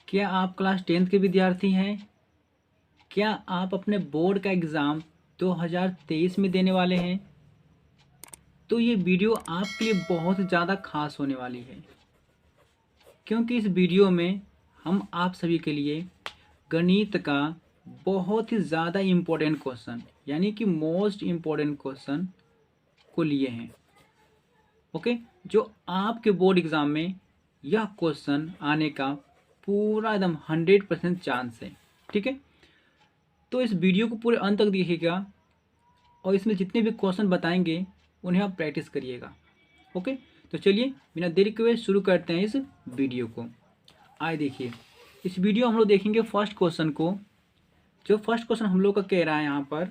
क्या आप class 10th के विद्यार्थी हैं? क्या आप अपने बोर्ड का एग्ज़ाम 2023 में देने वाले हैं? तो ये वीडियो आपके लिए बहुत ज़्यादा खास होने वाली है, क्योंकि इस वीडियो में हम आप सभी के लिए गणित का बहुत ही ज़्यादा इम्पोर्टेंट क्वेश्चन यानी कि मोस्ट इम्पोर्टेंट क्वेश्चन को लिए हैं। ओके, जो आपके बोर्ड एग्ज़ाम में यह क्वेश्चन आने का पूरा एकदम 100% चांस है। ठीक है, तो इस वीडियो को पूरे अंत तक देखिएगा और इसमें जितने भी क्वेश्चन बताएंगे उन्हें आप प्रैक्टिस करिएगा। ओके, तो चलिए बिना देरी के हुए शुरू करते हैं इस वीडियो को। आइए देखिए, इस वीडियो हम लोग देखेंगे फर्स्ट क्वेश्चन को। जो फर्स्ट क्वेश्चन हम लोग का कह रहा है यहाँ पर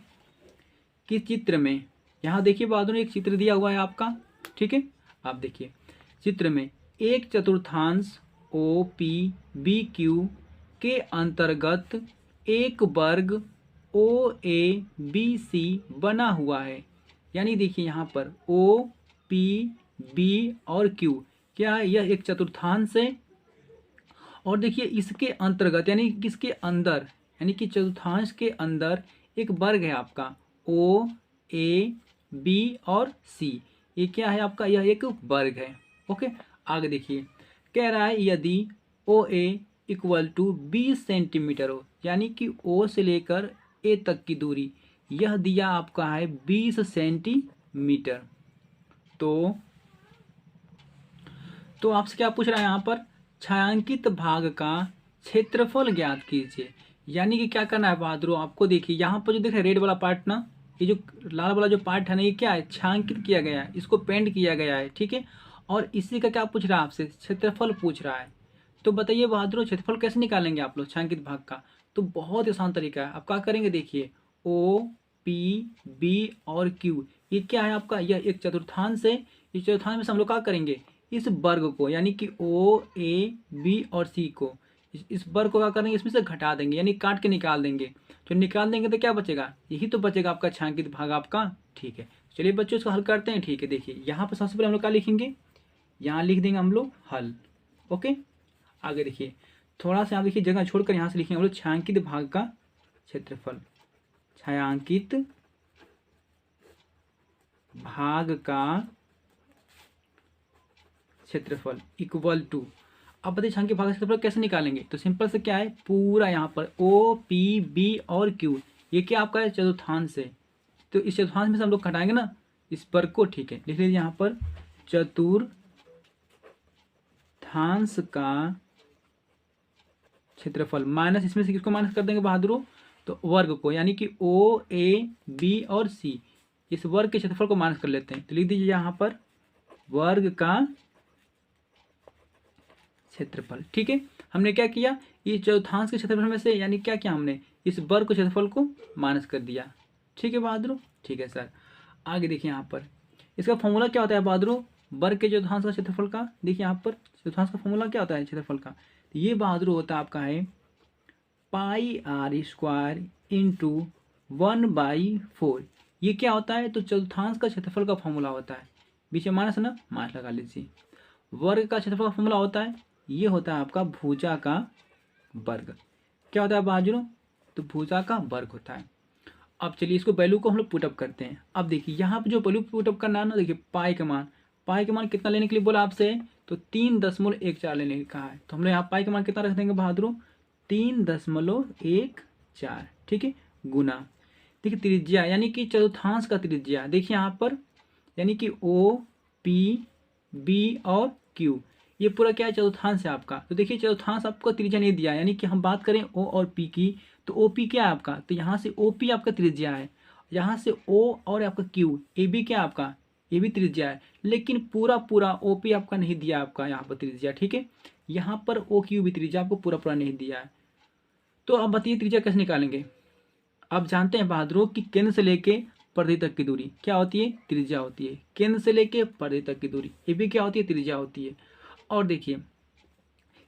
कि चित्र में, यहाँ देखिए बहादुर एक चित्र दिया हुआ है आपका। ठीक है, आप देखिए चित्र में एक चतुर्थांश ओ पी बी क्यू के अंतर्गत एक वर्ग ओ ए बी सी बना हुआ है। यानी देखिए यहाँ पर ओ पी बी और क्यू क्या है, यह एक चतुर्थांश है। और देखिए इसके अंतर्गत यानी किसके अंदर, यानी कि चतुर्थांश के अंदर एक वर्ग है आपका ओ ए बी और सी। ये क्या है आपका, यह एक वर्ग है। ओके, आगे देखिए कह रहा है यदि ओ ए इक्वल टू 20 सेंटीमीटर हो, यानी कि ओ से लेकर ए तक की दूरी यह दिया आपका है 20 सेंटीमीटर। तो आपसे क्या पूछ रहा है यहाँ पर, छायांकित भाग का क्षेत्रफल ज्ञात कीजिए। यानी कि क्या करना है बहादुर, आपको देखिए यहाँ पर जो देख रहे रेड वाला पार्ट ना, ये जो लाल वाला जो पार्ट है ना, ये क्या है, छायांकित किया गया है, इसको पेंट किया गया है। ठीक है, और इसी का क्या पूछ रहा है आपसे, क्षेत्रफल पूछ रहा है। तो बताइए बहादुर क्षेत्रफल कैसे निकालेंगे आप लोग छायांकित भाग का। तो बहुत ही आसान तरीका है, आप क्या करेंगे देखिए ओ पी बी और क्यू ये क्या है आपका, यह एक चतुर्थांश है। इस चतुर्थांश में से हम लोग क्या करेंगे, इस वर्ग को यानी कि ओ ए बी और सी को, इस वर्ग को क्या करेंगे, इसमें से घटा देंगे यानी काट के निकाल देंगे। तो निकाल देंगे तो क्या बचेगा, यही तो बचेगा आपका छायांकित भाग आपका। ठीक है, चलिए बच्चों इसको हल करते हैं। ठीक है, देखिए यहाँ पर सबसे पहले हम लोग क्या लिखेंगे, यहाँ लिख देंगे हम लोग हल। ओके, आगे देखिए थोड़ा सा यहाँ देखिए जगह छोड़कर यहाँ से लिखेंगे हम लोग छायांकित भाग का क्षेत्रफल। छायांकित भाग का क्षेत्रफल इक्वल टू, अब बताइए छायांकित भाग का क्षेत्रफल कैसे निकालेंगे। तो सिंपल से क्या है, पूरा यहाँ पर ओ पी बी और क्यू ये क्या आपका है, चतुर्थांश है। तो इस चतुर्थांश में से हम लोग घटाएंगे ना इस वर्ग को। ठीक है, लिख लीजिए यहाँ पर चतुर्थांश का क्षेत्रफल माइनस, इसमें से किसको माइनस कर देंगे बहादुरों, तो वर्ग को यानी कि ओ ए बी और सी, इस वर्ग के क्षेत्रफल को माइनस कर लेते हैं। तो लिख दीजिए यहाँ पर वर्ग का क्षेत्रफल। ठीक है, हमने क्या किया, इस चौथांश के क्षेत्रफल में से यानी क्या किया, हमने इस वर्ग के क्षेत्रफल को माइनस कर दिया। ठीक है बहादुरों, ठीक है सर। आगे देखिए यहाँ पर इसका फॉर्मूला क्या होता है बहादुरों, वर्ग के चौथांश का क्षेत्रफल का। देखिए यहाँ पर चौथांश का फॉर्मूला क्या होता है क्षेत्रफल का, तो ये बहादुरों होता है आपका है पाई आर स्क्वायर इंटू 1/4। ये क्या होता है, तो चतुर्थांश का क्षेत्रफल का फॉर्मूला होता है। बीच में माइनस है ना, माइनस लगा लीजिए। वर्ग का क्षेत्रफल का फॉर्मूला होता है, ये होता है आपका भुजा का वर्ग। क्या होता है बहादुरों, तो भुजा का वर्ग होता है। अब चलिए इसको वैल्यू को हम लोग पुटअप करते हैं। अब देखिए यहाँ पे जो वैल्यू पुटअप करना है ना, देखिए पाई का मान, पाई का मान कितना लेने के लिए बोला आपसे, तो 3.14 लेने का है। तो हम लोग यहाँ पाई का मान कितना रख देंगे बहादुरों, 3.14। ठीक है, गुना देखिए त्रिज्या यानी कि चतुर्थांश का त्रिज्या, देखिए यहाँ पर यानी कि ओ पी बी और क्यू ये पूरा क्या है, चतुर्थांश है आपका। तो देखिए चतुर्थांश आपको त्रिज्या नहीं दिया, यानी कि हम बात करें ओ और पी की, तो ओ पी क्या है आपका, तो यहाँ से ओ पी आपका त्रिज्या है, यहाँ से ओ और आपका क्यू ए बी क्या आपका, ये भी त्रिज्या है। लेकिन पूरा पूरा ओ पी आपका नहीं दिया आपका यहाँ पर त्रिज्या। ठीक है, यहाँ पर ओ क्यू भी त्रिज्या आपको पूरा पूरा नहीं दिया है। तो अब बताइए त्रिज्या कैसे निकालेंगे। आप जानते हैं बहादुरों कि केंद्र से लेके परिधि तक की दूरी क्या होती है, त्रिज्या होती है। केंद्र से लेके परिधि तक की दूरी ये भी क्या होती है, त्रिज्या होती है। और देखिए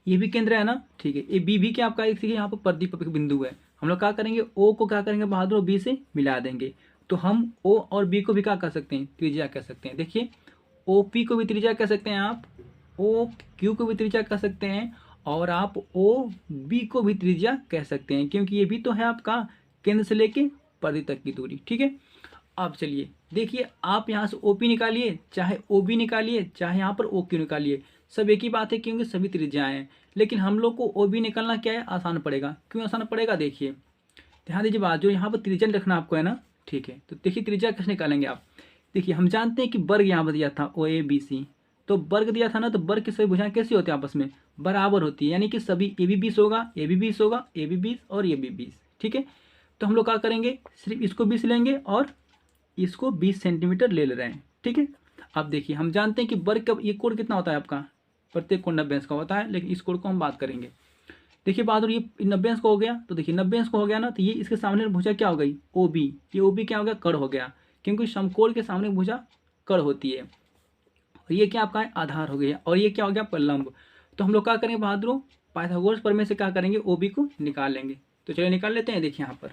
ये भी केंद्र है ना, ठीक है, ये बी भी क्या आपका, एक यहाँ पर परिधि पर बिंदु है। हम लोग क्या करेंगे, ओ को क्या करेंगे बहादुर, बी से मिला देंगे। तो हम ओ और बी को भी क्या कर सकते हैं, त्रिज्या कह सकते हैं। देखिए ओ पी को भी त्रिज्या कह सकते हैं आप, ओ क्यू को भी त्रिज्या कह सकते हैं, और आप ओ बी को भी त्रिज्या कह सकते हैं, क्योंकि ये भी तो है आपका केंद्र से लेके परिधि तक की दूरी। ठीक है, अब चलिए देखिए, आप यहाँ से OP निकालिए, चाहे OB निकालिए, चाहे यहाँ पर OQ निकालिए, सब एक ही बात है, क्योंकि सभी त्रिज्याएं हैं। लेकिन हम लोग को OB निकालना क्या है, आसान पड़ेगा। क्यों आसान पड़ेगा, देखिए ध्यान दीजिए बात, जो यहाँ पर त्रिज्या रखना आपको है ना। ठीक है, तो देखिए त्रिज्या कैसे निकालेंगे आप। देखिए हम जानते हैं कि वर्ग यहाँ पर दिया था OABC, तो वर्ग दिया था ना, तो वर्ग की सभी भुजाएं कैसी होती है, आपस में बराबर होती है, यानी कि सभी AB 20 होगा, AB 20 होगा, AB 20 और ये भी 20। ठीक है, तो हम लोग क्या करेंगे, सिर्फ इसको 20 लेंगे और इसको 20 सेंटीमीटर ले रहे हैं। ठीक है, अब देखिए हम जानते हैं कि वर्ग का ये कोण कितना होता है आपका, प्रत्येक कोण 90 अंश का होता है, लेकिन इस कोण को हम बात करेंगे। देखिए बहादुर, ये 90 अंश का हो गया, तो देखिए 90 अंश का हो गया ना, तो ये इसके सामने भुजा क्या हो गई, OB। ये OB क्या हो गया, कड़ हो गया, क्योंकि समकोण के सामने भुजा कड़ होती है। और ये क्या आपका है, आधार हो गया, और ये क्या हो गया, लंब। तो हम लोग क्या करेंगे बहादुरों, पाइथागोरस प्रमेय से क्या करेंगे, OB को निकाल लेंगे। तो चलिए निकाल लेते हैं। देखिए यहाँ पर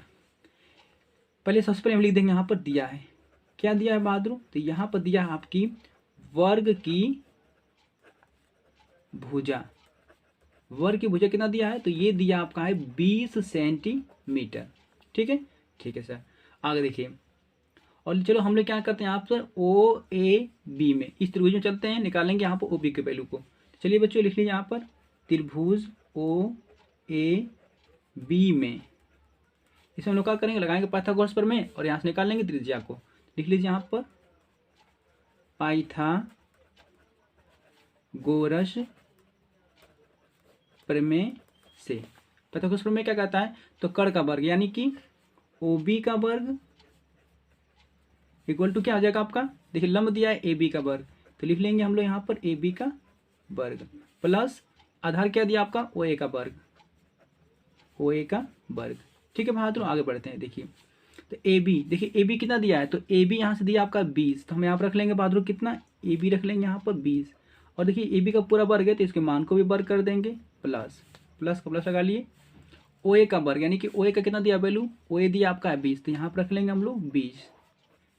पहले सबसे पहले हम लिख देंगे, यहाँ पर दिया है, क्या दिया है बहादुर, तो यहाँ पर दिया है आपकी वर्ग की भुजा। वर्ग की भुजा कितना दिया है, तो ये दिया आपका है 20 सेंटीमीटर। ठीक है, ठीक है सर, आगे देखिए। और चलो हम लोग क्या करते हैं, आप सर OAB में, इस त्रिभुज में चलते हैं, निकालेंगे यहाँ पर OB के वैल्यू को। चलिए बच्चों लिख लीजिए यहाँ पर, त्रिभुज OAB में, इसमें हम लोग क्या करेंगे, लगाएंगे पाइथागोरस प्रमेय और यहाँ से निकाल लेंगे त्रिज्या को। लिख लीजिए यहाँ पर पाइथागोरस प्रमेय से। पाइथागोरस प्रमेय क्या कहता है, तो कर्ण का वर्ग यानी कि OB का वर्ग इक्वल टू क्या आ जाएगा आपका, देखिए लंब दिया है AB का वर्ग, तो लिख लेंगे हम लोग यहाँ पर AB का वर्ग प्लस आधार क्या दिया आपका, OA का वर्ग, OA का वर्ग। ठीक है बहादुर, आगे बढ़ते हैं। देखिए तो AB, देखिए AB कितना दिया है, तो AB यहाँ से दिया आपका 20, तो हम यहाँ पर रख लेंगे बहादुर कितना, AB रख लेंगे यहाँ पर 20। और देखिए AB का पूरा वर्ग है, तो इसके मान को भी वर्ग कर देंगे, प्लस प्लस का प्लस लगा लिए, OA का वर्ग यानी कि OA का कितना दिया वैल्यू, OA दिया आपका है 20, तो यहाँ पर रख लेंगे हम लोग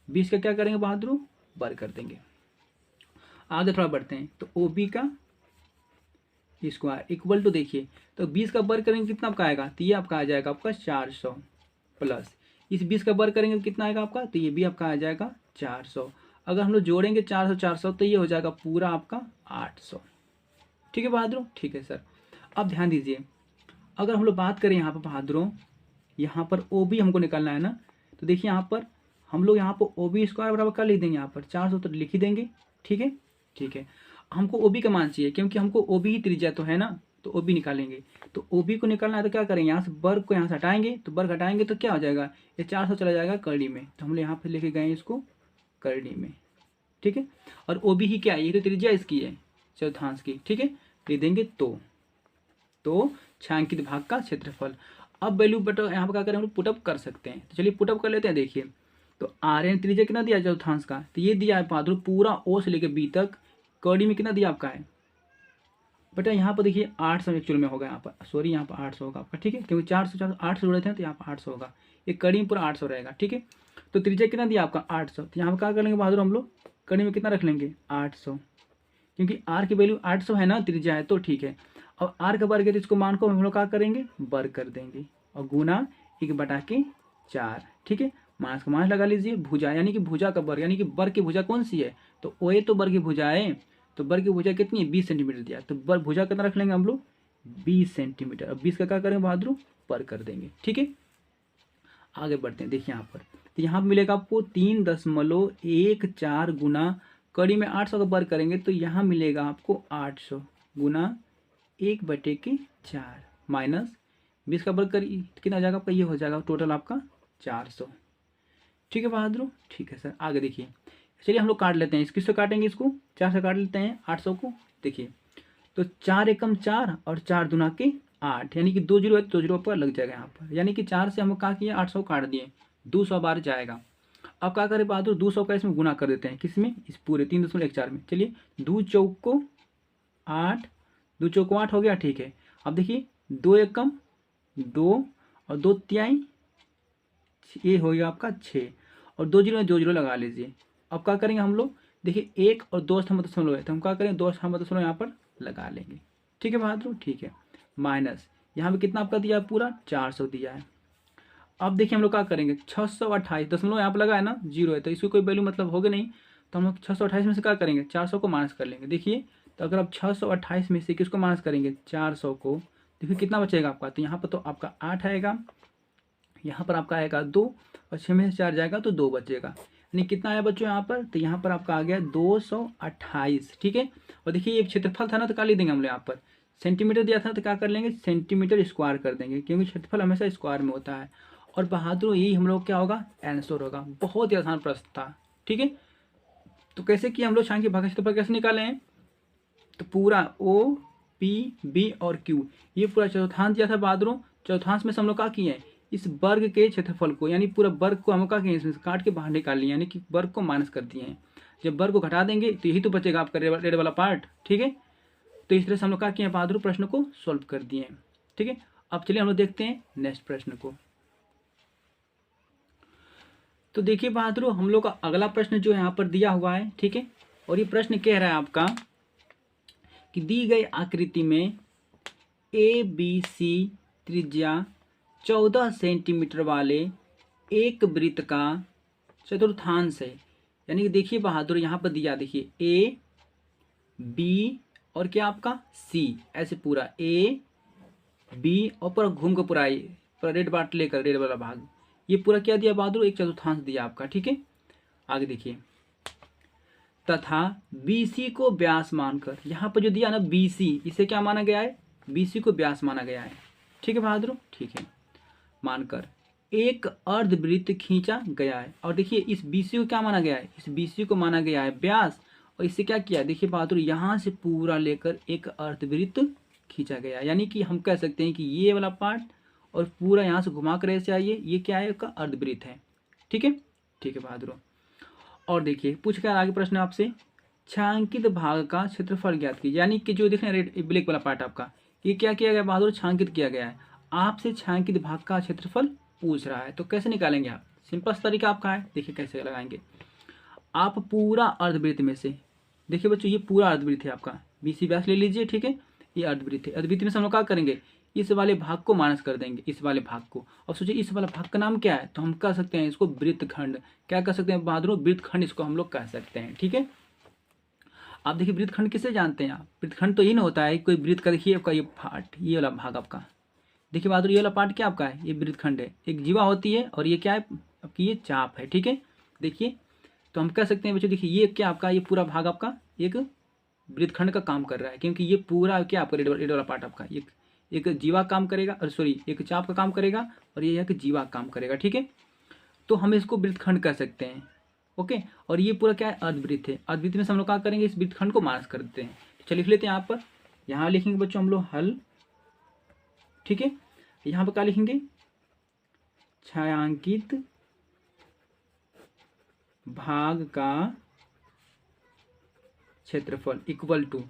20 का क्या करेंगे बहादुर, वर्ग कर देंगे। आगे थोड़ा बढ़ते हैं, तो OB का स्क्वायर इक्वल टू, देखिए तो 20 का वर्ग करेंगे कितना आपका आएगा, तो ये आपका आ जाएगा आपका 400, प्लस इस 20 का वर्ग करेंगे तो कितना आएगा आपका, तो ये भी आपका आ जाएगा 400। अगर हम लोग जोड़ेंगे 400 400 तो ये हो जाएगा पूरा आपका 800। ठीक है बहादुरों, ठीक है सर। अब ध्यान दीजिए, अगर हम लोग बात करें यहाँ पर बहादुरों, यहाँ पर OB हमको निकालना है ना, तो देखिए यहाँ पर हम लोग यहाँ पर OB स्क्वायर बराबर कर लिख देंगे, यहाँ पर 400 तो लिख ही देंगे। ठीक है, ठीक है, हमको OB का मान चाहिए, क्योंकि हमको OB ही त्रिज्या तो है ना, तो OB निकालेंगे। तो OB को निकालना है तो क्या करेंगे, यहाँ से वर्ग को यहाँ से हटाएंगे, तो वर्ग हटाएंगे तो क्या हो जाएगा, ये 400 चला जाएगा करड़ी में, तो हम लोग यहाँ पे लेके गए इसको करड़ी में। ठीक है, और OB ही क्या है, ये तो त्रिज्या इसकी है चौथांश की। ठीक है, लिख देंगे तो छायांकित भाग का क्षेत्रफल। अब वैल्यू बटो यहाँ पर क्या करें, हम लोग पुटअप कर सकते हैं, तो चलिए पुटअप कर लेते हैं। देखिए तो RN त्रिज्या कितना दिया चौथांश का, तो ये दिया है बहादुर पूरा O से लेकर B तक, कड़ी में कितना दिया आपका है बेटा, यहाँ पर देखिए 800 एक्चुअल में होगा, यहाँ पर सॉरी यहाँ पर 800 होगा आपका। ठीक है, क्योंकि 400 800 जुड़े थे तो यहाँ पर 800 होगा, ये कड़ी में पूरा 800 रहेगा। ठीक है, तो त्रिज्या कितना दिया आपका 800, तो यहाँ पर क्या कर लेंगे बहादुर, हम लोग कड़ी में कितना रख लेंगे 800, क्योंकि R की वैल्यू 800 है ना, त्रिज्या है तो ठीक है। अब R का वर्ग है तो इसको मान को हम लोग क्या करेंगे, वर्ग कर देंगे और गुना 1/4। ठीक है, माइनस का माइनस लगा लीजिए, भुजा यानी कि भुजा का वर्ग यानी कि वर्ग की भुजा कौन सी है, तो OA तो वर्ग की भुजा है, तो वर्ग की भुजा कितनी है 20 सेंटीमीटर दिया, तो वर्ग भुजा कितना रख लेंगे हम लोग 20 सेंटीमीटर। अब 20 का क्या करेंगे बहादुर, वर्ग कर देंगे। ठीक है, आगे बढ़ते हैं। देखिए यहाँ पर तो यहाँ पर मिलेगा आपको 3.14 गुना कड़ी में 800 का वर्ग करेंगे तो यहाँ मिलेगा आपको 800 गुना 1/4 माइनस 20 का वर्ग करिए कितना हो जाएगा आपका, ये हो जाएगा टोटल आपका 400। ठीक है बहादुर, ठीक है सर। आगे देखिए, चलिए हम लोग काट लेते हैं, किससे काटेंगे, इसको 4 से काट लेते हैं 800 को। देखिए तो 4 एकम 4 और 4 दूना के 8, यानी कि 2 जीरो है तो 2 जीरो पर लग जाएगा यहाँ पर, यानी कि 4 से हम क्या किए 800 काट दिए, 200 बार जाएगा। अब क्या करें बहादुर, 200 का इसमें गुना कर देते हैं, किसमें, इस पूरे 3.14 में। चलिए 2 चौक को 8, 2 चौक को 8 हो गया। ठीक है, अब देखिए 2 एकम 2 और 2 तिहाई, ये हो गया आपका 6 और 2 जीरो में 2 जीरो लगा लीजिए। अब क्या करेंगे हम लोग, देखिए 1 और 2 दशमलव है तो हम क्या करेंगे 2 दशमलव यहाँ पर लगा लेंगे। ठीक है बहादुर, ठीक है। माइनस यहाँ पे कितना आपका दिया है, पूरा 400 दिया है। अब देखिए हम लोग क्या करेंगे, 628 दशमलव यहाँ पर लगा है ना, जीरो है तो इसकी कोई वैल्यू मतलब होगा नहीं, तो हम लोग 628 में से क्या करेंगे, 400 को माइनस कर लेंगे। देखिए तो अगर आप 628 में से किसको माइनस करेंगे, 400 को, देखिए कितना बचेगा आपका, तो यहाँ पर तो आपका 8 आएगा, यहाँ पर आपका आएगा 2, और 6 में से 4 जाएगा तो 2 बचेगा, यानी कितना आया बच्चों यहाँ पर, तो यहाँ पर आपका आ गया 228। ठीक है, और देखिए ये क्षेत्रफल था ना तो क्या लिख देंगे हम लोग यहाँ पर, सेंटीमीटर दिया था तो क्या कर लेंगे, सेंटीमीटर स्क्वायर कर देंगे, क्योंकि क्षेत्रफल हमेशा स्क्वायर में होता है। और बहादुर यही हम लोग क्या होगा, आंसर होगा। बहुत ही आसान प्रश्न था। ठीक है, तो कैसे किया हम लोग, छांग के भाग क्षेत्रफल कैसे निकाले हैं, तो पूरा ओ पी बी और क्यू ये पूरा चौथांश दिया था बहादुरों, चौथांश में से हम लोग क्या किए हैं, इस वर्ग के क्षेत्रफल को यानी पूरा वर्ग को हम लोग क्या किए, इसमें से काट के बाहर निकाल लिए, यानी कि वर्ग को माइनस कर दिए हैं। जब वर्ग को घटा देंगे तो यही तो बचेगा आपका रेड वाला पार्ट। ठीक है, तो इस तरह से हम लोग क्या किए बहादुर, प्रश्न को सॉल्व कर दिए हैं। ठीक है, अब चलिए हम लोग देखते हैं नेक्स्ट प्रश्न को। तो देखिए बहादुर हम लोग का अगला प्रश्न जो यहाँ पर दिया हुआ है, ठीक है, और ये प्रश्न कह रहा है आपका कि दी गई आकृति में ए बी सी त्रिज्या 14 सेंटीमीटर वाले एक वृत्त का चतुर्थांश है। यानी कि देखिए बहादुर यहाँ पर दिया, देखिए ए बी और क्या आपका सी, ऐसे पूरा ए बी और पूरा घूम कर पूरा रेड बाट लेकर रेड वाला भाग, ये पूरा क्या दिया बहादुर, एक चतुर्थांश दिया आपका। ठीक है, आगे देखिए, तथा BC को व्यास मानकर, यहाँ पर जो दिया ना BC, इसे क्या माना गया है, BC को व्यास माना गया है। ठीक है बहादुर, ठीक है, मानकर एक अर्धवृत्त खींचा गया है। और देखिए इस BC को क्या माना गया है, इस BC को माना गया है व्यास, और इससे क्या किया, देखिए बहादुर यहाँ से पूरा लेकर एक अर्धवृत्त खींचा गया, यानी कि हम कह सकते हैं कि ये वाला पार्ट और पूरा यहाँ से घुमा कर ऐसे आइए, ये क्या है, इसका अर्धवृत्त है। ठीक है, ठीक है बहादुर। और देखिए पूछ क्या आगे प्रश्न आपसे, छायांकित भाग का क्षेत्रफल ज्ञात कीजिए, यानी कि जो देख रहे हैं रेड ब्लैक वाला पार्ट आपका, ये क्या किया गया बहादुर, छायांकित किया गया है। आपसे छायांकित भाग का क्षेत्रफल पूछ रहा है, तो कैसे निकालेंगे आप, सिंपल तरीका आपका है, देखिए कैसे लगाएंगे। आप पूरा अर्धवृत्त में से, देखिए बच्चों ये पूरा अर्धवृत्त है आपका, BC व्यास ले लीजिए। ठीक है, ये अर्धवृत्त है, अर्धवृत्त में से हम लोग क्या करेंगे, इस वाले भाग को माइनस कर देंगे, इस वाले भाग को, और सोचिए इस वाला भाग का नाम क्या है, तो हम कह सकते हैं इसको वृत्तखंड। क्या कह सकते हैं बहादुर, वृत्तखंड इसको हम लोग कह सकते हैं। ठीक है, आप देखिए वृत्तखंड किसे जानते हैं आप, वृत्तखंड तो ये ना होता है कोई वृत्त का, देखिए आपका ये पार्ट, ये वाला भाग आपका, देखिए बहादुर ये वाला पार्ट क्या आपका है, ये वृत्तखंड है, एक जीवा होती है और ये क्या है आपकी, ये चाप है। ठीक है, देखिए तो हम कह सकते हैं बच्चों, देखिए ये क्या आपका, ये पूरा भाग आपका एक वृत्तखंड का काम कर रहा है, क्योंकि ये पूरा क्या आपका रेड वाला पार्ट आपका एक जीवा काम करेगा, और सॉरी एक चाप का काम करेगा, और ये एक जीवा काम करेगा। ठीक है, तो हम इसको वृत्तखंड कह सकते हैं। ओके, और ये पूरा क्या है, अर्धवृत्त है, अर्धवृत्त में से हम लोग क्या करेंगे, इस वृत्तखंड को माइनस कर देते हैं। चलिए लिख लेते हैं यहाँ पर, यहाँ लिखेंगे बच्चों हम लोग हल। ठीक है, यहाँ पर क्या लिखेंगे, छायांकित भाग का क्षेत्रफल इक्वल टू,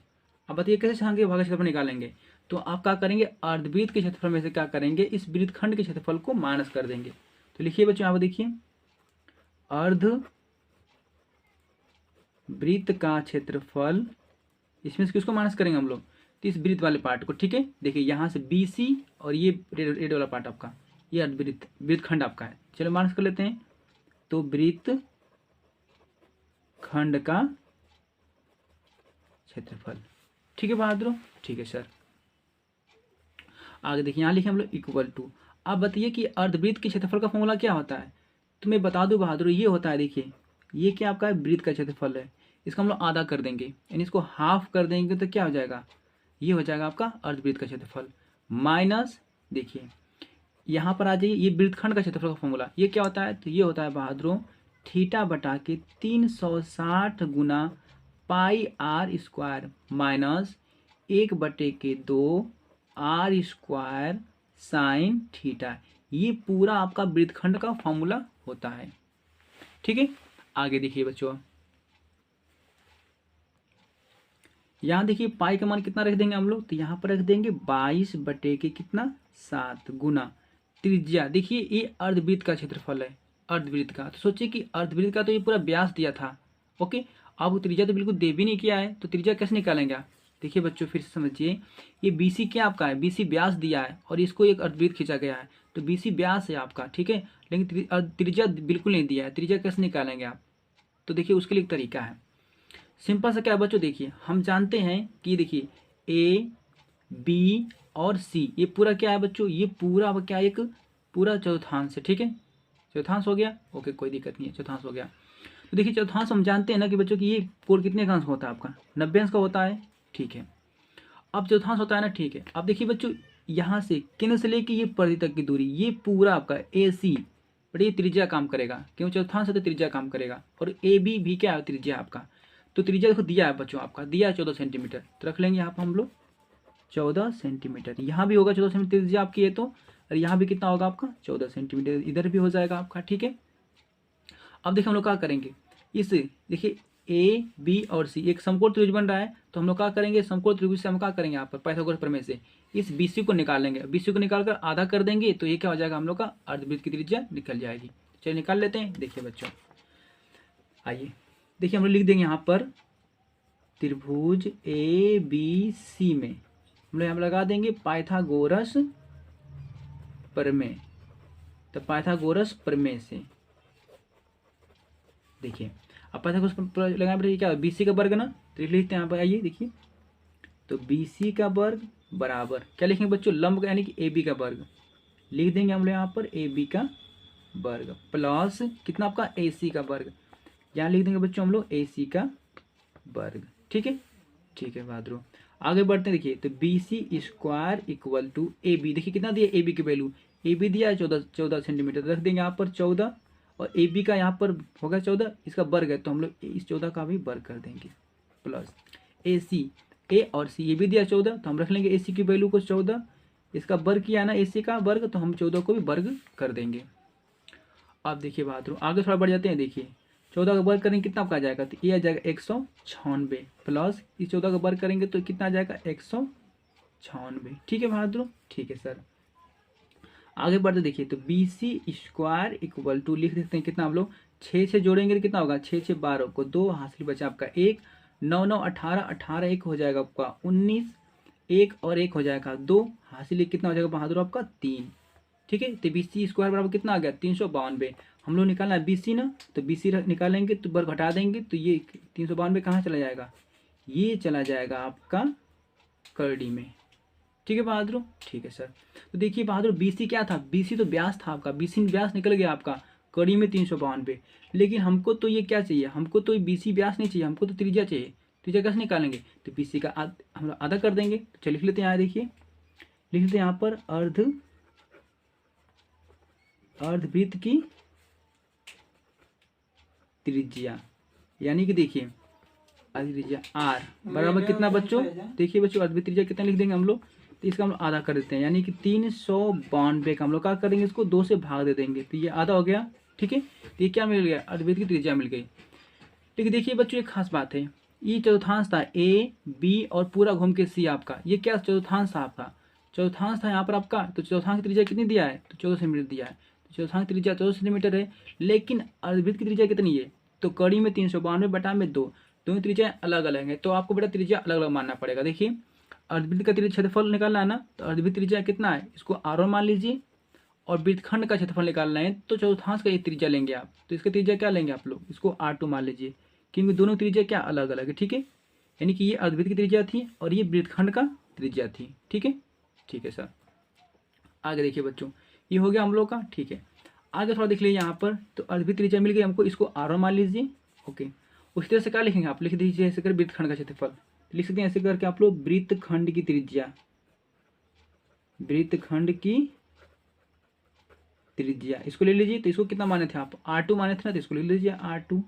अब बताइए कैसे छायांकित भाग का क्षेत्रफल निकालेंगे, तो आप क्या करेंगे, अर्धवृत्त के क्षेत्रफल में से क्या करेंगे, इस वृत्तखंड के क्षेत्रफल को माइनस कर देंगे। तो लिखिए बच्चों यहाँ पर देखिए, अर्धवृत्त का क्षेत्रफल, इसमें से किसको माइनस करेंगे हम लोग, तो इस वृत्त वाले पार्ट को। ठीक है, देखिए यहाँ से BC और ये रेड वाला पार्ट आपका, ये अर्धवृत्त वृत्तखंड आपका है। चलो माइनस कर लेते हैं, तो वृत्तखंड का क्षेत्रफल। ठीक है बहादुर, ठीक है सर। आगे देखिए यहाँ लिखे हम लोग इक्वल टू। आप बताइए कि अर्धवृत्त के क्षेत्रफल का फॉर्मूला क्या होता है, तो मैं बता दूं बहादुर, ये होता है, देखिए ये क्या आपका है, वृत्त का क्षेत्रफल है, इसका हम लोग आधा कर देंगे, यानी इसको हाफ कर देंगे तो क्या हो जाएगा, ये हो जाएगा आपका अर्धवृत्त का क्षेत्रफल, माइनस देखिए यहाँ पर आ जाइए, ये वृत्तखंड का क्षेत्रफल का फॉर्मूला ये क्या होता है, तो ये होता है बहादुरों थीटा बटा के 360 गुना पाई R square minus 1/2 R square sine theta, ये पूरा आपका वृत्तखंड का फॉर्मूला होता है। ठीक है, आगे देखिए बच्चों, यहाँ देखिए पाई का मान कितना रख देंगे हम लोग, तो यहाँ पर रख देंगे 22/7 गुना त्रिज्या, देखिए ये अर्धवृत्त का क्षेत्रफल है, अर्धवृत्त का, तो सोचिए कि अर्धवृत्त का तो ये पूरा व्यास दिया था। ओके, अब त्रिज्या तो बिल्कुल दे भी नहीं किया है, तो त्रिज्या कैसे निकालेंगे आप, देखिए बच्चों फिर से समझिए, ये बी सी क्या आपका है, बी सी व्यास दिया है और इसको एक अर्धवृत्त खींचा गया है, तो बी सी व्यास है आपका, ठीक है। लेकिन त्रिज्या बिल्कुल नहीं दिया है, त्रिज्या कैसे निकालेंगे आप, तो देखिए उसके लिए एक तरीका है, सिंपल सा क्या है बच्चों, देखिए हम जानते हैं कि देखिए ए बी और सी ये पूरा क्या है बच्चों, ये पूरा अब क्या है, एक पूरा चौथांश है, ठीक है। चौथांश हो गया, ओके कोई दिक्कत नहीं है, चौथांश हो गया। तो देखिए चौथांश हम जानते हैं ना कि बच्चों की ये कोण कितने का अंश होता है आपका, 90 अंश का होता है, ठीक है। अब चौथांश होता है ना, ठीक है। अब देखिए बच्चों यहाँ से केंद्र से लेके ये परिधि तक की दूरी, ये पूरा आपका ए सी, बट ये त्रिज्या काम करेगा, क्यों, चौथांश है तो त्रिज्या काम करेगा। और ए बी भी क्या है, त्रिज्या आपका, तो त्रिज्या देखो दिया है बच्चों, आपका दिया है 14 सेंटीमीटर, तो रख लेंगे यहाँ पर हम लोग 14 सेंटीमीटर। यहाँ भी होगा 14 सेंटीमीटर त्रिज्या आपकी है तो, और यहाँ भी कितना होगा आपका 14 सेंटीमीटर, इधर भी हो जाएगा आपका, ठीक है। अब देखिए हम लोग क्या करेंगे, इस देखिए ए बी और सी एक समकोण त्रिभुज बन रहा है, तो हम लोग क्या करेंगे, समकोण त्रिभुज से हम क्या करेंगे, यहाँ पर पाइथागोरस प्रमेय से इस बीसी को निकाल लेंगे, बीसी को निकाल कर आधा कर देंगे, तो ये क्या हो जाएगा, हम लोग का अर्धवृत्त की त्रिज्या निकल जाएगी। चलिए निकाल लेते हैं, देखिए बच्चों आइए, देखिए हम लोग लिख देंगे यहाँ पर त्रिभुज ए बी सी में हम लोग यहाँ पर लगा देंगे पाइथागोरस प्रमेय, तो पाइथागोरस प्रमेय से देखिए अब पाइथागोरस लगाने पर क्या बी सी का वर्ग ना, तो लिखते हैं यहाँ पर, आइए देखिए, तो बी सी का वर्ग बराबर क्या लिखेंगे बच्चों, लंब यानी कि ए बी का वर्ग, लिख देंगे हम लोग यहाँ पर ए बी का वर्ग प्लस कितना आपका ए सी का वर्ग, यहाँ लिख देंगे बच्चों हम लोग ए सी का वर्ग, ठीक है, ठीक है बहादुर। आगे बढ़ते हैं, देखिए तो B C square equal to A B, देखिए कितना दिया ए बी की वैल्यू, ए बी दिया है 14 सेंटीमीटर, रख देंगे यहाँ पर 14, और ए बी का यहाँ पर होगा 14, इसका वर्ग है तो हम लोग इस 14 का भी वर्ग कर देंगे, प्लस ए सी, ए और सी ये भी दिया 14, तो हम रख लेंगे ए सी की वैल्यू को 14, इसका वर्ग किया है ना ए सी का वर्ग, तो हम 14 को भी वर्ग कर देंगे। अब देखिए बहादुर आगे थोड़ा बढ़ जाते हैं, देखिए 14 का वर्ग करेंगे कितना आपका आ जाएगा, तो ये आ जाएगा 196 प्लस इस 14 का वर्ग करेंगे तो कितना आ जाएगा 196, ठीक है बहादुर, ठीक है सर। आगे बढ़ते देखिए, तो B C square equal to लिख देते हैं कितना हम लोग, 6 से जोड़ेंगे तो कितना होगा, 6 6 12 को 2 हासिल बचा आपका 1, 9 9 18 18 1 हो जाएगा आपका 19, 1 और 1 हो जाएगा 2, हासिल कितना हो जाएगा बहादुर आपका 3, ठीक है। तो बी सी स्क्वायर बराबर कितना आ गया 392, हम लोग निकालना है बी सी ना, तो बी सी निकालेंगे तो वर्ग हटा देंगे, तो ये 392 कहाँ चला जाएगा, ये चला जाएगा आपका करड़ी में, ठीक है बहादुर, ठीक है सर। तो देखिए बहादुर बी सी क्या था, बी सी तो व्यास था आपका, बी सी व्यास निकल गया आपका कड़ी में 392, लेकिन हमको तो ये क्या चाहिए, हमको तो बी सी व्यास नहीं चाहिए, हमको तो त्रिज्या चाहिए, त्रिज्या कैसे निकालेंगे, तो बी सी का हम लोग आधा कर देंगे, तो चलिए लिख लेते हैं यहाँ, देखिए लिख लेते हैं यहाँ पर अर्धवृत्त की त्रिज्या, यानी कि देखिए त्रिज्या आर बराबर कितना बच्चों, देखिए बच्चों अर्धवृत्त त्रिज्या कितना लिख देंगे हम लोग, तो इसका हम लोग आधा कर देते हैं, यानी कि 392 का हम लोग क्या करेंगे, इसको 2 से भाग दे देंगे, तो ये आधा हो गया, ठीक है। तो ये क्या मिल गया, अर्धवृत्त की त्रिज्या मिल गई। लेकिन देखिए बच्चों एक खास बात है, ये चौथांश था ए बी और पूरा घूम के सी आपका, ये क्या चौथांश था आपका, चौथांश था यहाँ पर आपका, तो चौथांश की त्रिज्या कितनी दिया है, तो 14 सेंटीमीटर दिया है, तो चौथांश की त्रिज्या 14 सेंटीमीटर है, लेकिन अर्धवृत्त की त्रिज्या कितनी है, तो कड़ी में 392 बटा में 2, दोनों त्रिज्या अलग अलग है, तो आपको बेटा त्रिज्या अलग अलग मानना पड़ेगा। देखिए अर्धवृत्त का क्षेत्रफल निकालना है ना, तो अर्धवृत्त त्रिज्या कितना है, इसको R1 मान लीजिए, और वृत्तखंड का क्षेत्रफल निकालना है तो चौथांश का ये त्रिज्या लेंगे आप, तो इसका त्रिज्या क्या लेंगे आप लोग, इसको R2 मान लीजिए, क्योंकि दोनों त्रिज्या क्या अलग अलग है, ठीक है। यानी कि ये अर्धवृत्त की त्रिज्या थी और ये वृत्तखंड का त्रिज्या थी, ठीक है, ठीक है सर। आगे देखिए बच्चों ये हो गया हम लोग का, ठीक है। आगे थोड़ा देख लीजिए यहाँ पर, तो अर्धवृत्त त्रिज्या मिल गई हमको, इसको R1 मान लीजिए, ओके। उसी तरह से क्या लिखेंगे आप, लिख दीजिए ऐसे कर वृत्तखंड का क्षेत्रफल, लिख सकते हैं ऐसे करके आप लोग वृत्तखंड की त्रिज्या, वृत्तखंड की त्रिज्या इसको ले लीजिए, तो इसको कितना माने थे आप, R2 माने थे ना, तो इसको ले लीजिए R2,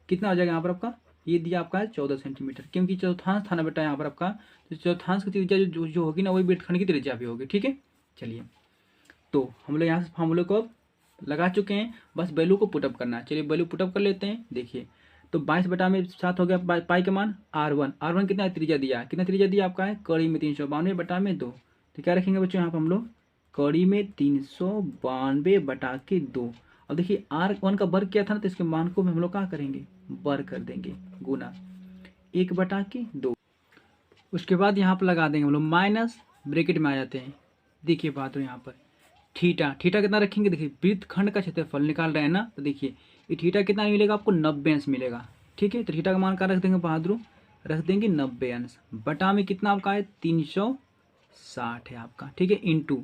कितना हो जाएगा यहाँ पर आपका, ये दिया आपका है 14 सेंटीमीटर, क्योंकि चौथांश था ना बेटा यहाँ पर आपका, तो चौथांश की त्रिज्या जो होगी ना वही वृत्तखंड की त्रिज्या भी होगी, ठीक है। चलिए तो हम लोग यहाँ से फॉर्मूले को लगा चुके हैं, बस वैल्यू को पुटअप करना है, चलिए वैल्यू पुटअप कर लेते हैं। देखिए तो 22 बटा में 7 हो गया, पाई का मान R1 कितना त्रिज्या दिया, कितना त्रिज्या दिया आपका है, कड़ी में 392 बटा में 2, तो क्या रखेंगे बच्चों यहाँ पर हम लोग, कड़ी में 392 बटा के 2। अब देखिए R1 का वर्ग क्या था ना, तो इसके मान को हम लोग क्या करेंगे, वर्ग कर देंगे, गुना 1 बटा के 2, उसके बाद यहाँ पर लगा देंगे हम लोग माइनस, ब्रैकेट में आ जाते हैं। देखिए बात हो यहाँ पर थीटा, थीटा कितना रखेंगे, देखिए वृत्तखंड का क्षेत्रफल निकाल रहे हैं ना, तो देखिए ये थीटा कितना मिलेगा आपको, 90 अंश मिलेगा। ठीक है, तो थीटा का मान क्या रख देंगे बहादुर, रख देंगे 90 अंश, बटा में कितना आपका है 360 है आपका। ठीक है, इंटू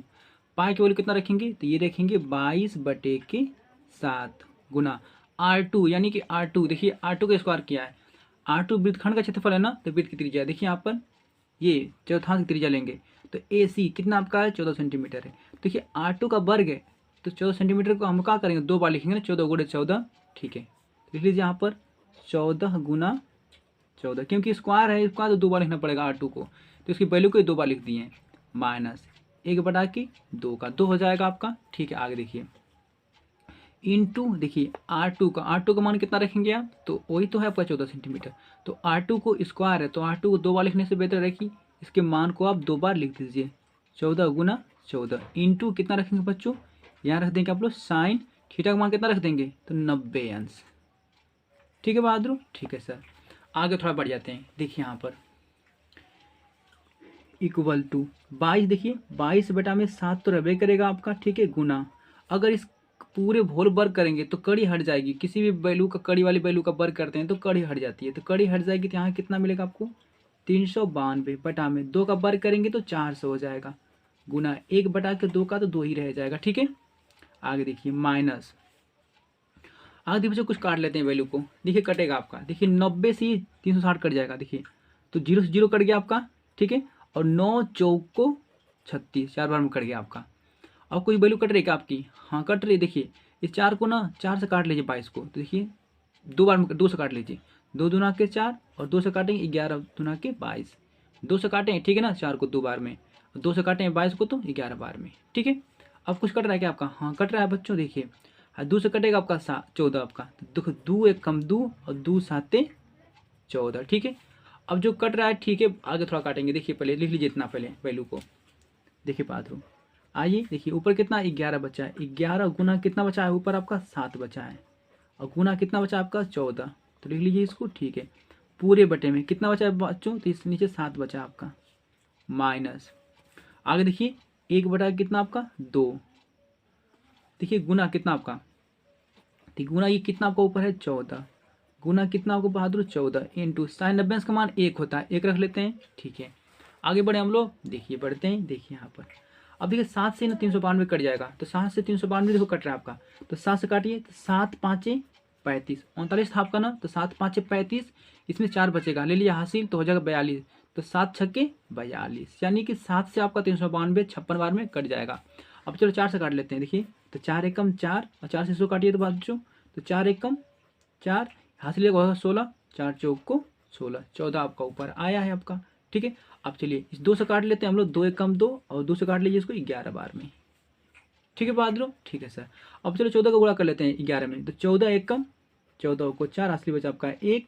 पाई की वैल्यू कितना रखेंगे, तो ये रखेंगे 22/7 गुना R2, यानी कि R2 देखिए R2 का स्क्वायर किया है। R2 वृत्तखंड का क्षेत्रफल है ना, तो वृत्त की त्रिज्या देखिए यहाँ पर ये चौथांश की त्रिज्या लेंगे, तो AC कितना आपका है 14 सेंटीमीटर है। देखिए R2 का वर्ग है, तो 14 सेंटीमीटर को हम क्या करेंगे, 2 बार लिखेंगे ना, 14 गुणे 14। ठीक है, लिख लीजिए यहाँ पर 14 गुना 14, क्योंकि स्क्वायर है, स्क्वायर तो 2 बार लिखना पड़ेगा R2 को, तो इसकी वैल्यू को 2 बार लिख दिए हैं, माइनस 1/2 का 2 हो जाएगा आपका। ठीक है, आगे देखिए इंटू देखिए R2 का मान कितना रखेंगे आप, तो वही तो है आपका 14 सेंटीमीटर, तो R2 को स्क्वायर है, तो R2 को 2 बार लिखने से बेहतर है कि इसके मान को आप 2 बार लिख दीजिए, 14 गुना 14 इंटू कितना रखेंगे बच्चों, यहाँ रख देंगे आप लोग साइन, थीटा का मान कितना रख देंगे, तो 90 अंश। ठीक है बहादुर, ठीक है सर। आगे थोड़ा बढ़ जाते हैं, देखिए यहाँ पर इक्वल टू 22, देखिए 22/7 तो रबे करेगा आपका। ठीक है, गुना अगर इस पूरे होल वर्ग करेंगे तो कड़ी हट जाएगी, किसी भी वैल्यू का कड़ी वाली वैल्यू का वर्ग करते हैं तो कड़ी हट जाती है, तो कड़ी हट जाएगी तो यहाँ कितना मिलेगा आपको 392 बटा में 2 का वर्ग करेंगे तो 400 हो जाएगा, गुना 1/2 का तो 2 ही रह जाएगा। ठीक है, आगे देखिए माइनस, आगे देखिए बच्चों कुछ काट लेते हैं वैल्यू को, देखिए कटेगा आपका, देखिए 90 से 360 कट जाएगा, देखिए तो 0 से 0 कट गया आपका। ठीक है, और 9 चौक को 36, 4 बार में कट गया आपका। अब कोई वैल्यू कट रही क्या आपकी, हाँ कट रही है, देखिए इस 4 को ना 4 से काट लीजिए 22 को, तो देखिए 2 बार में 2 से काट लीजिए, 2 दूना के 4 और 2 से काटेंगे 11 दूना के 22, 2 से काटें ठीक है ना 4 को 2 बार में, और 2 से काटें 22 को तो 11 बार में। ठीक है, अब कुछ कट रहा है क्या आपका, हाँ कट रहा है बच्चों, देखिए हाँ 2 से कटेगा आपका 14 आपका, तो देखो 2 एक कम 2 और 2 7 14। ठीक है, अब जो कट रहा है ठीक है, आगे थोड़ा काटेंगे, देखिए पहले लिख लीजिए इतना पहले वैल्यू को, देखिए बात हो आइए, देखिए ऊपर कितना 11 बचा है, 11 गुना कितना बचा है ऊपर आपका 7 बचा है, और गुना कितना बचा आपका 14, तो लिख लीजिए इसको। ठीक है, पूरे बटे में कितना बचा है बच्चों, तो इस नीचे 7 बचा आपका, माइनस आगे देखिए 1 बटा कितना आपका 2, देखिए गुना कितना आपका, तो गुना ये कितना आपका ऊपर है 14, गुना कितना आपको बहादुर 14 इंटू साइन 90 का मान 1 होता है, 1 रख लेते हैं। ठीक है, आगे बढ़े हम लोग, देखिए बढ़ते हैं, देखिए यहाँ पर अब देखिए 7 से ना 392 कट जाएगा, तो 7 से 392 देखो कट रहा है आपका, तो 7 से काटिए, तो 7 5 35, 39 था आपका ना, तो 7 5 35, इसमें 4 बचेगा, ले लिया हासिल तो हो जाएगा 42, तो 7 छक्के 42, यानी कि 7 से आपका 392 56 बार में कट जाएगा। अब चलो 4 से काट लेते हैं, देखिए तो 4 एकम 4 और 4 से 100 काटिए तो बच्चों, तो 4 एकम 4 हासिल होगा 16, 4 चौक को 16, 14 आपका ऊपर आया है आपका। ठीक है, अब चलिए इस 2 से काट लेते हैं हम लोग, 2 एकम 2 और 2 से काट लीजिए इसको 11 बार में। ठीक है बहादुर, ठीक है सर। अब चलो 14 का गुणा कर लेते हैं 11 में, तो 14 एकम 14 को 4 हासिल बचा आपका 1,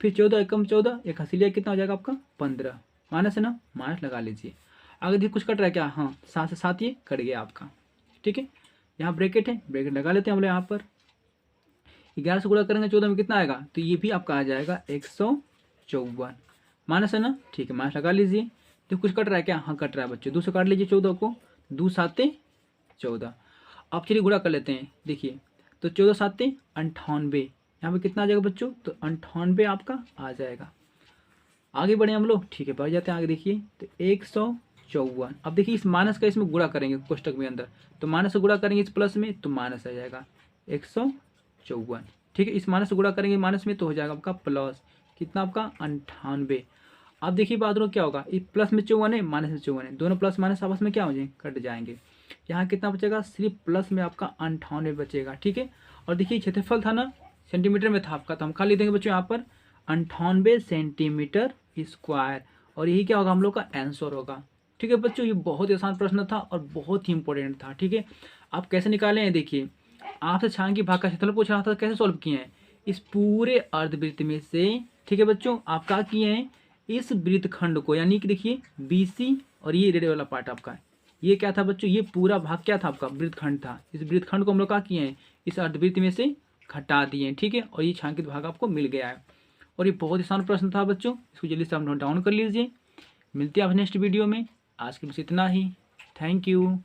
फिर 14 एकम 14 एक हासिल कितना हो जाएगा आपका 15, माइनस है ना, माइनस लगा लीजिए। आगे देखिए कुछ कट रहा है क्या, हाँ 7 से 7 ये कट गया आपका। ठीक है, यहाँ ब्रैकेट है, ब्रैकेट लगा लेते हैं हम लोग यहाँ पर, 11 से गुणा करेंगे 14 में कितना आएगा, तो ये भी आपका आ जाएगा 154, माइनस है ना। ठीक है, माइनस लगा लीजिए। तो कुछ कट रहा है क्या, हाँ कट रहा है बच्चों, 2 से काट लीजिए 14 को, 2 7 14। अब चलिए गुणा कर लेते हैं, देखिए तो 14 7 98, यहाँ पे कितना आ जाएगा बच्चों, तो 98 आपका आ जाएगा। आगे बढ़े हम लोग, ठीक है बढ़ जाते हैं आगे, देखिए तो 154। अब देखिए इस माइनस का इसमें गुणा करेंगे कोष्टक में अंदर, तो माइनस से गुणा करेंगे इस प्लस में तो माइनस आ जाएगा 154। ठीक है, इस माइनस से गुणा करेंगे माइनस में तो हो जाएगा आपका प्लस कितना आपका 98। अब देखिए बहादुर क्या होगा, इस प्लस में 54 है माइनस में 54 है, दोनों प्लस माइनस आपस में क्या हो जाएंगे, कट जाएंगे। यहाँ कितना बचेगा, सिर्फ प्लस में आपका 98 बचेगा। ठीक है, और देखिए क्षेत्रफल था ना सेंटीमीटर में था आपका, तो हम खा लिख देंगे बच्चों यहाँ पर 98 सेंटीमीटर स्क्वायर, और यही क्या होगा हम लोग का आंसर होगा। ठीक है बच्चों, ये बहुत ही आसान प्रश्न था और बहुत ही इंपॉर्टेंट था। ठीक है, आप कैसे निकाले हैं, देखिए आपसे छायांकी भाग का क्षेत्रफल पूछ रहा था, कैसे सॉल्व किए हैं, इस पूरे अर्धवृत्त में से। ठीक है बच्चों, आप क्या किए हैं, इस वृत्तखंड को, यानी कि देखिए BC और ये रेड वाला पार्ट आपका, ये क्या था बच्चों, ये पूरा भाग क्या था आपका वृत्तखंड था, इस वृत्तखंड को हम लोग क्या किए हैं, इस अर्धवृत्त में से घटा दिए हैं। ठीक है, और ये छायांकित भाग आपको मिल गया है, और ये बहुत आसान प्रश्न था बच्चों, इसको जल्दी से आप नोट डाउन कर लीजिए। मिलते हैं आप नेक्स्ट वीडियो में। आज के बस इतना ही। Thank you.